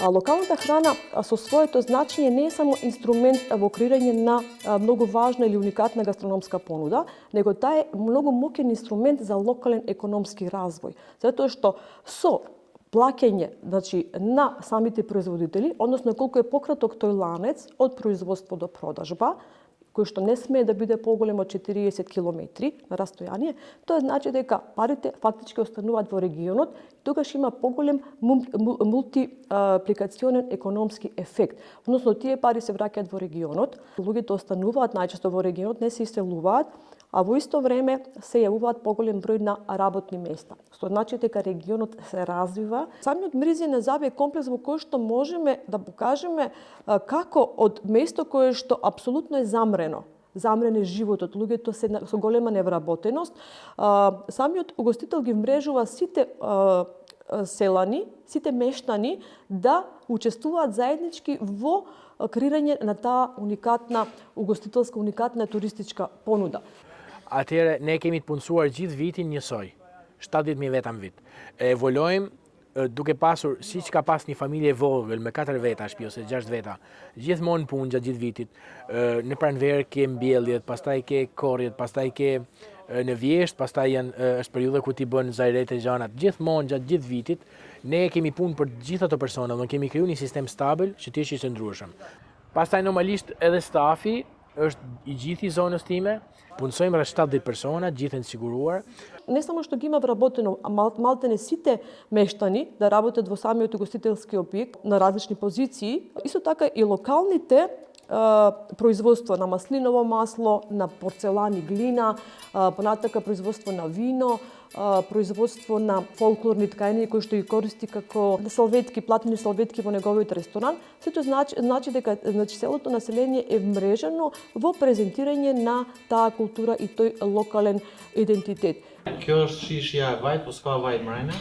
Локалната храна со своето значење не е само инструмент во креирање на многу важна или уникатна гастрономска понуда, него таа е многу моќен инструмент за локален економски развој. Затоа што со плаќање, на самите производители, односно колку е пократок тој ланец од производство до продажба, кој што не смее да биде поголем од 40 километри на растојание, тоа значи дека парите фактички остануваат во регионот, тогаш има поголем мултипликационен економски ефект. Односно, тие пари се враќаат во регионот, луѓето остануваат најчесто во регионот, не се иселуваат, а во исто време се јавуваат поголем број на работни места. Што значи дека регионот се развива. Самиот Мризијин Зави е комплекс во кој што можеме да покажеме како од место кое што апсолутно е замрен е животот, луѓето се со голема невработеност. Самиот угостител ги вмрежува сите селани, сите мештани да учествуваат заеднички во креирање на таа уникатна угостителска, уникатна туристичка понуда. Atëherë ne kemi të punësuar gjithë vitin njësoj, 70.000 veta në vit. Evolojmë duke pasur, siç ka pas një familje e vogël me 4 veta shtëpi ose 6 veta, gjithmonë punë gjatë gjithë vitit. Në pranverë ke mbjelljet, pastaj ke korrjet, pastaj ke në vjesht, pastaj është periudha ku ti bën zajret e gjanat. Gjithmonë gjatë gjithë vitit ne kemi punë për gjithë ato persona, do kemi krijuar një sistem stabil që të jesh i qëndrueshëm. Pastaj normalisht edhe stafi është i gjithë i zonës time. Punësojmë rreth 70 persona, gjithë të siguruar. Не само што ги има вработено, а малтене сите мештани да работат во самиот угостителски објект на различни позиции, исто така и локалните производство на маслиново масло, на порцелан и глина, понатака производство на вино, производство на фолклорни ткаини кои што ги користи како салветки, платени салветки во неговиот ресторан. Сето значи дека селото население е вмрежено во презентирање на таа култура и тој локален идентитет. Kjo është shishja vajt, po s'ka vajt mrena.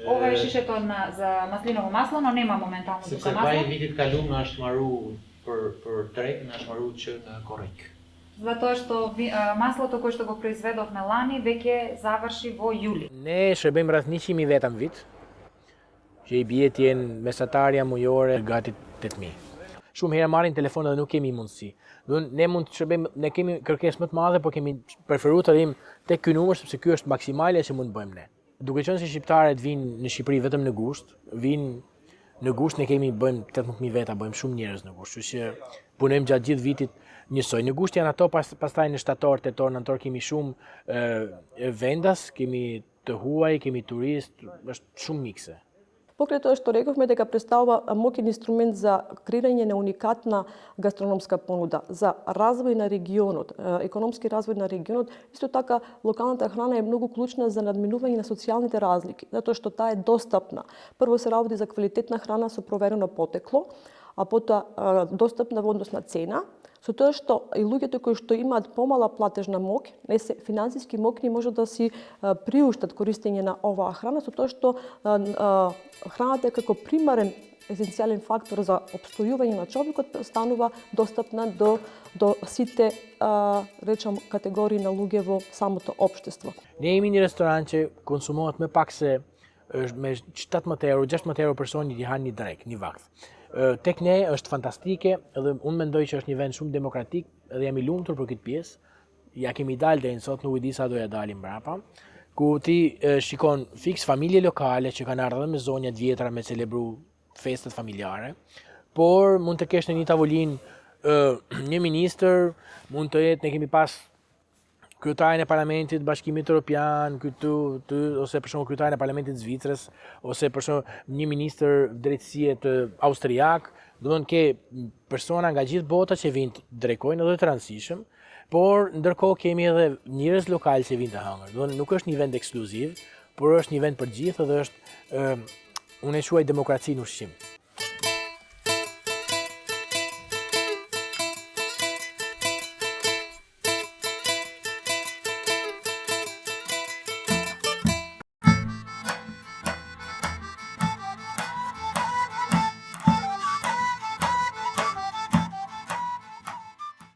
Ова е шишето за маслиново масло, но нема моментално тука Sepse масло. vaji vitit kalum na është marru për treg, na është marru që në korrik. Затоа што маслото кое што го произведовме лани веќе заврши во јули. Ne shërbejmë rreth 100.000 veta në vit, që i bie të jenë mesatarja mujore gati 8.000. Shumë herë marrin telefon dhe nuk kemi mundësi. Ne mund të shërbejmë, ne kemi kërkesë më të madhe, por kemi preferuar të rrim tek ky numër sepse ky është maksimale që mund të bëjmë ne. Duke qenë se shqiptarët vinë në Shqipëri vetëm në gusht, në gusht ne bëjmë 18.000 veta, bëjmë shumë njerëz në gusht, kështu që punojmë gjatë gjithë vitit njësoj. Në gusht janë ato, pastaj në shtator, tetor, nëntor kemi shumë vendas, kemi të huaj, kemi turist, është shumë mikse. Покрај тоа што рековме дека представува моќен инструмент за креирање на уникатна гастрономска понуда, за развој на регионот, економски развој на регионот, исто така локалната храна е многу клучна за надминување на социјалните разлики, затоа што таа е достапна. Прво се работи за квалитетна храна со проверено потекло, а потоа достапна во однос на цена, со тоа што и луѓето кои што имаат помала платежна моќ, не се финансиски моќни, може да си приуштат користење на оваа храна, со тоа што храната како примарен есенцијален фактор за опстојување на човекот станува достапна до сите речам категории на луѓе во самото општество. Ne jemi një restoran që konsumohet më pak se me 17 euro, 16 euro personi që hanë një drek, një vakt. Tek ne është fantastike edhe unë mendoj që është një vend shumë demokratik edhe jam i lumtur për këtë pjesë. Ja kemi dalë deri sot, nuk e di sa do ja dalim mbrapa. Ku ti shikon fiks familje lokale që kanë ardhur me zonja të vjetra me celebru festet familjare, por mund të kesh në një tavolinë një ministër, mund të jetë, ne kemi pas kryetarin e Parlamentit të Bashkimit Evropian, ose për shembull kryetarin e Parlamentit të Zvicrës, ose për shembull një ministër drejtësie të austriak, domethënë ke persona nga gjithë bota që vinë të drekojnë edhe të rëndësishëm, por ndërkohë kemi edhe njerëz lokal që vinë të hëngër. Domethënë nuk është një vend ekskluziv, por është një vend për gjithë dhe është unë e quaj demokraci në ushqim.